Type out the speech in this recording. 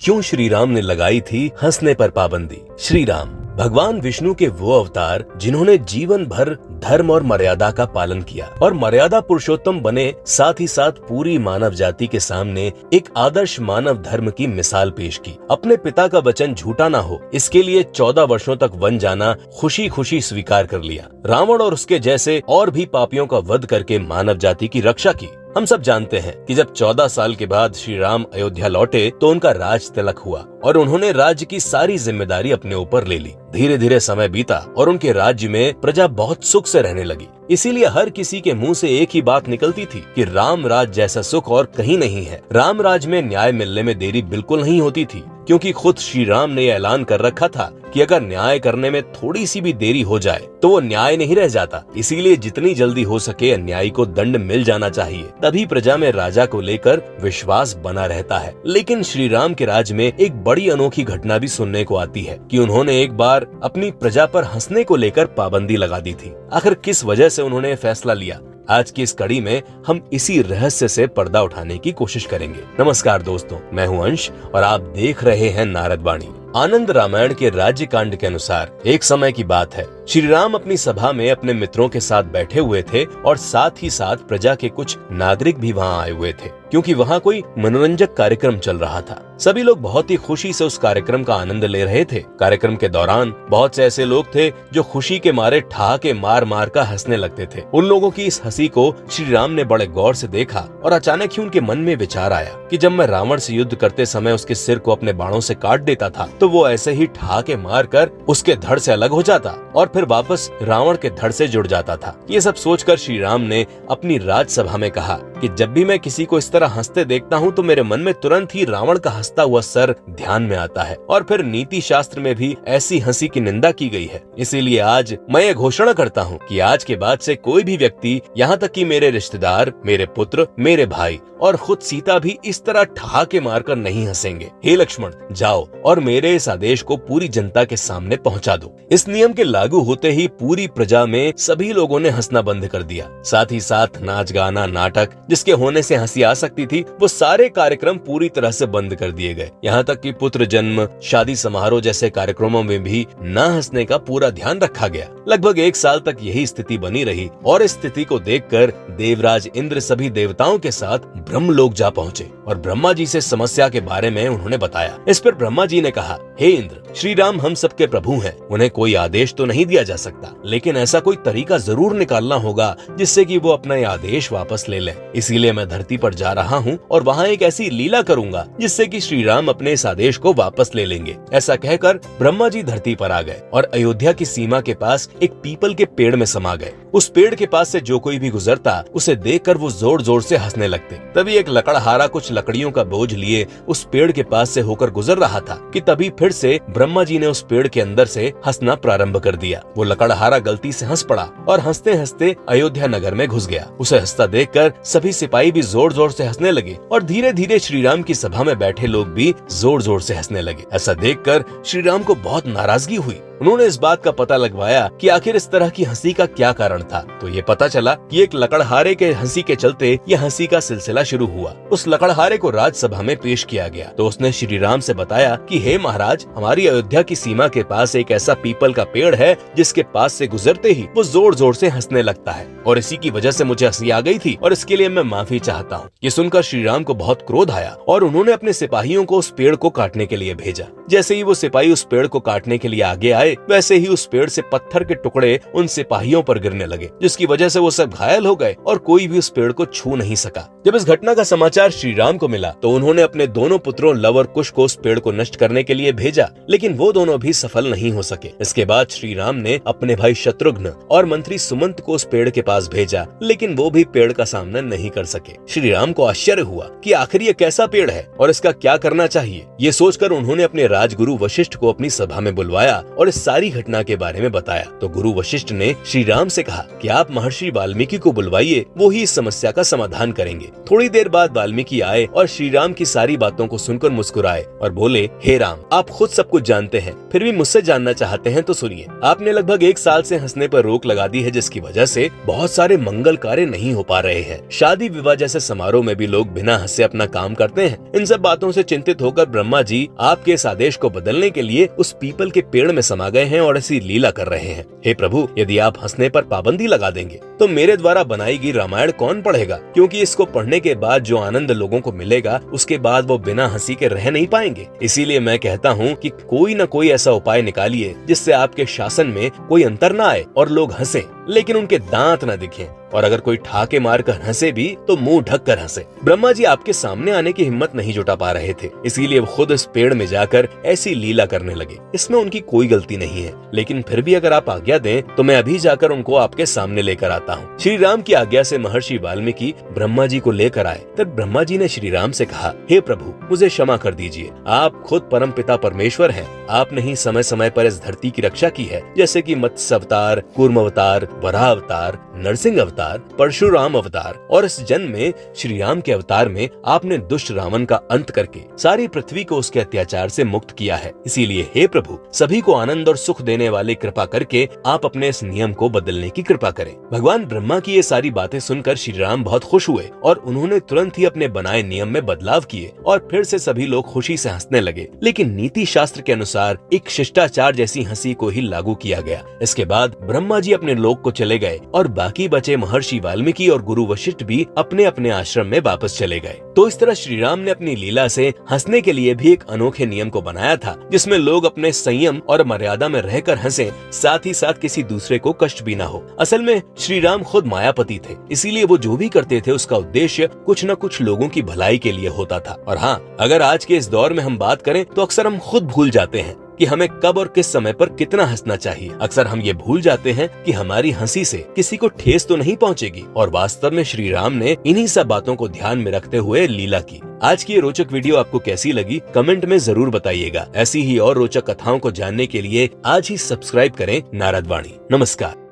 क्यों श्री राम ने लगाई थी हंसने पर पाबंदी। श्री राम भगवान विष्णु के वो अवतार जिन्होंने जीवन भर धर्म और मर्यादा का पालन किया और मर्यादा पुरुषोत्तम बने, साथ ही साथ पूरी मानव जाति के सामने एक आदर्श मानव धर्म की मिसाल पेश की। अपने पिता का वचन झूठा ना हो, इसके लिए 14 वर्षों तक वन जाना खुशी खुशी स्वीकार कर लिया। रावण और उसके जैसे और भी पापियों का वध करके मानव जाति की रक्षा की। हम सब जानते हैं कि जब 14 साल के बाद श्री राम अयोध्या लौटे तो उनका राज तिलक हुआ और उन्होंने राज्य की सारी जिम्मेदारी अपने ऊपर ले ली। धीरे धीरे समय बीता और उनके राज्य में प्रजा बहुत सुख से रहने लगी। इसीलिए हर किसी के मुंह से एक ही बात निकलती थी कि राम राज जैसा सुख और कहीं नहीं है। राम राज में न्याय मिलने में देरी बिल्कुल नहीं होती थी, क्योंकि खुद श्री राम ने यह ऐलान कर रखा था कि अगर न्याय करने में थोड़ी सी भी देरी हो जाए तो वो न्याय नहीं रह जाता। इसीलिए जितनी जल्दी हो सके अन्यायी को दंड मिल जाना चाहिए, तभी प्रजा में राजा को लेकर विश्वास बना रहता है। लेकिन श्री राम के राज में एक बड़ी अनोखी घटना भी सुनने को आती है कि उन्होंने एक बार अपनी प्रजा पर हंसने को लेकर पाबंदी लगा दी थी। आखिर किस वजह से उन्होंने फैसला लिया, आज की इस कड़ी में हम इसी रहस्य से पर्दा उठाने की कोशिश करेंगे। नमस्कार दोस्तों, मैं हूं अंश और आप देख रहे हैं नारद वाणी। आनंद रामायण के राज्य कांड के अनुसार एक समय की बात है, श्री राम अपनी सभा में अपने मित्रों के साथ बैठे हुए थे और साथ ही साथ प्रजा के कुछ नागरिक भी वहां आए हुए थे, क्योंकि वहां कोई मनोरंजक कार्यक्रम चल रहा था। सभी लोग बहुत ही खुशी से उस कार्यक्रम का आनंद ले रहे थे। कार्यक्रम के दौरान बहुत से ऐसे लोग थे जो खुशी के मारे ठहाके मार मार कर हंसने लगते थे। उन लोगों की इस हंसी को श्री राम ने बड़े गौर से देखा और अचानक ही उनके मन में विचार आया कि जब मैं रावण से युद्ध करते समय उसके सिर को अपने बाणों से काट देता था तो वो ऐसे ही ठहाके मार कर उसके धड़ से अलग हो जाता और फिर वापस रावण के धड़ से जुड़ जाता था। ये सब सोचकर श्री राम ने अपनी राजसभा में कहा कि जब भी मैं किसी को इस तरह हंसते देखता हूँ तो मेरे मन में तुरंत ही रावण का हंसता हुआ सर ध्यान में आता है और फिर नीति शास्त्र में भी ऐसी हंसी की निंदा की गई है। इसीलिए आज मैं ये घोषणा करता हूँ कि आज के बाद से कोई भी व्यक्ति, यहाँ तक कि मेरे रिश्तेदार, मेरे पुत्र, मेरे भाई और खुद सीता भी इस तरह ठहाके मारकर नहीं हंसेंगे। हे लक्ष्मण, जाओ और मेरे इस आदेश को पूरी जनता के सामने पहुंचा दो। इस नियम के लागू होते ही पूरी प्रजा में सभी लोगों ने हंसना बंद कर दिया। साथ ही साथ नाच गाना, नाटक जिसके होने से हंसी आ सकती थी, वो सारे कार्यक्रम पूरी तरह से बंद कर दिए गए। यहाँ तक कि पुत्र जन्म, शादी समारोह जैसे कार्यक्रमों में भी न हंसने का पूरा ध्यान रखा गया। लगभग 1 साल तक यही स्थिति बनी रही और इस स्थिति को देखकर देवराज इंद्र सभी देवताओं के साथ ब्रह्मलोक जा पहुँचे और ब्रह्मा जी से समस्या के बारे में उन्होंने बताया। इस पर ब्रह्मा जी ने कहा, हे इंद्र, श्री राम हम सबके प्रभु हैं, उन्हें कोई आदेश तो नहीं दिया जा सकता, लेकिन ऐसा कोई तरीका जरूर निकालना होगा जिससे कि वो अपना ये आदेश वापस ले लें। इसीलिए मैं धरती पर जा रहा हूँ और वहाँ एक ऐसी लीला करूंगा जिससे कि श्री राम अपने इस आदेश को वापस ले लेंगे। ऐसा कहकर ब्रह्मा जी धरती पर आ गए और अयोध्या की सीमा के पास एक पीपल के पेड़ में समा गए। उस पेड़ के पास से जो कोई भी गुजरता उसे देखकर वो जोर जोर से हंसने लगते। तभी एक लकड़हारा कुछ लकड़ियों का बोझ लिए उस पेड़ के पास से होकर गुजर रहा था कि तभी फिर से ब्रह्मा जी ने उस पेड़ के अंदर से हंसना प्रारंभ कर दिया। वो लकड़हारा गलती से हंस पड़ा और हंसते हंसते अयोध्या नगर में घुस गया। उसे हंसता देखकर सभी सिपाही भी जोर जोर से हंसने लगे और धीरे धीरे श्री राम की सभा में बैठे लोग भी जोर जोर से हंसने लगे। ऐसा देखकर श्री राम को बहुत नाराजगी हुई। उन्होंने इस बात का पता लगवाया कि आखिर इस तरह की हंसी का क्या कारण था, तो ये पता चला कि एक लकड़हारे के हंसी के चलते ये हंसी का सिलसिला शुरू हुआ। उस लकड़हारे को राजसभा में पेश किया गया तो उसने श्री राम से बताया कि हे महाराज, हमारी अयोध्या की सीमा के पास एक ऐसा पीपल का पेड़ है जिसके पास से गुजरते ही वो जोर जोर से हंसने लगता है और इसी की वजह से मुझे हंसी आ गई थी और इसके लिए मैं माफी चाहता हूँ। ये सुनकर श्री राम को बहुत क्रोध आया और उन्होंने अपने सिपाहियों को उस पेड़ को काटने के लिए भेजा। जैसे ही वो सिपाही उस पेड़ को काटने के लिए आगे आए, वैसे ही उस पेड़ से पत्थर के टुकड़े उन सिपाहियों पर गिरने लगे, जिसकी वजह से वो सब घायल हो गए और कोई भी उस पेड़ को छू नहीं सका। जब इस घटना का समाचार श्री राम को मिला तो उन्होंने अपने दोनों पुत्रों लव और कुश को उस पेड़ को नष्ट करने के लिए भेजा, लेकिन वो दोनों भी सफल नहीं हो सके। इसके बाद श्री राम ने अपने भाई शत्रुघ्न और मंत्री सुमंत को उस पेड़ के पास भेजा, लेकिन वो भी पेड़ का सामना नहीं कर सके। श्री राम को आश्चर्य हुआ कि आखिर ये कैसा पेड़ है और इसका क्या करना चाहिए। ये सोचकर उन्होंने अपने राजगुरु वशिष्ठ को अपनी सभा में बुलवाया और इस सारी घटना के बारे में बताया। तो गुरु वशिष्ठ ने श्री राम से कहा कि आप महर्षि वाल्मीकि को बुलवाइए, वो ही इस समस्या का समाधान करेंगे। थोड़ी देर बाद वाल्मीकि आए और श्री राम की सारी बातों को सुनकर मुस्कुराए और बोले, हे राम, आप खुद सब कुछ जानते हैं, फिर भी मुझसे जानना चाहते हैं तो सुनिए। आपने लगभग 1 साल से हंसने पर रोक लगा दी है, जिसकी वजह से बहुत सारे मंगल कार्य नहीं हो पा रहे हैं। शादी विवाह जैसे समारोह में भी लोग बिना हंसे अपना काम करते हैं। इन सब बातों से चिंतित होकर ब्रह्मा जी आपके इस आदेश को बदलने के लिए उस पीपल के पेड़ में समा गए हैं और ऐसी लीला कर रहे हैं। हे प्रभु, यदि आप हंसने पर पाबंदी लगा देंगे तो मेरे द्वारा बनाई गई रामायण कौन पढ़ेगा? क्योंकि इसको पढ़ने के बाद जो आनंद लोगों को मिलेगा, उसके बाद वो बिना हंसी के रह नहीं पाएंगे। इसीलिए मैं कहता हूँ कि कोई न कोई ऐसा उपाय निकालिए जिससे आपके शासन में कोई अंतर न आए और लोग हंसें, लेकिन उनके दांत न दिखें, और अगर कोई ठाके मारकर हंसे भी तो मुंह ढक कर हंसे। ब्रह्मा जी आपके सामने आने की हिम्मत नहीं जुटा पा रहे थे, इसीलिए वो खुद इस पेड़ में जाकर ऐसी लीला करने लगे। इसमें उनकी कोई गलती नहीं है, लेकिन फिर भी अगर आप आज्ञा दें तो मैं अभी जाकर उनको आपके सामने लेकर आता हूँ। श्री राम की आज्ञा से महर्षि वाल्मीकि ब्रह्मा जी को लेकर आए। तब ब्रह्मा जी ने श्री राम से कहा, हे प्रभु, मुझे क्षमा कर दीजिए। आप खुद परम पिता परमेश्वर हैं। आपने ही समय समय पर इस धरती की रक्षा की है, जैसे कि मत्स्य अवतार, कूर्म अवतार, वराह अवतार, नरसिंह अवतार, परशुराम अवतार, और इस जन्म में श्री राम के अवतार में आपने दुष्ट रावण का अंत करके सारी पृथ्वी को उसके अत्याचार से मुक्त किया है। इसीलिए हे प्रभु, सभी को आनंद और सुख देने वाले कृपा करके आप अपने इस नियम को बदलने की कृपा करें। भगवान ब्रह्मा की ये सारी बातें सुनकर श्री राम बहुत खुश हुए और उन्होंने तुरंत ही अपने बनाए नियम में बदलाव किए और फिर से सभी लोग खुशी से हंसने लगे। लेकिन नीति शास्त्र के अनुसार एक शिष्टाचार जैसी हंसी को ही लागू किया गया। इसके बाद ब्रह्मा जी अपने लोक को चले गए और बाकी बचे महर्षि वाल्मीकि और गुरु वशिष्ठ भी अपने अपने आश्रम में वापस चले गए। तो इस तरह श्री राम ने अपनी लीला से हंसने के लिए भी एक अनोखे नियम को बनाया था, जिसमें लोग अपने संयम और मर्यादा में रहकर हंसें, साथ ही साथ किसी दूसरे को कष्ट भी न हो। असल में श्री राम खुद मायापति थे, इसीलिए वो जो भी करते थे उसका उद्देश्य कुछ न कुछ लोगों की भलाई के लिए होता था। और हाँ, अगर आज के इस दौर में हम बात करें तो अक्सर हम खुद भूल जाते हैं कि हमें कब और किस समय पर कितना हंसना चाहिए। अक्सर हम ये भूल जाते हैं कि हमारी हंसी से किसी को ठेस तो नहीं पहुंचेगी, और वास्तव में श्री राम ने इन्हीं सब बातों को ध्यान में रखते हुए लीला की। आज की ये रोचक वीडियो आपको कैसी लगी, कमेंट में जरूर बताइएगा। ऐसी ही और रोचक कथाओं को जानने के लिए आज ही सब्सक्राइब करें नारद वाणी। नमस्कार।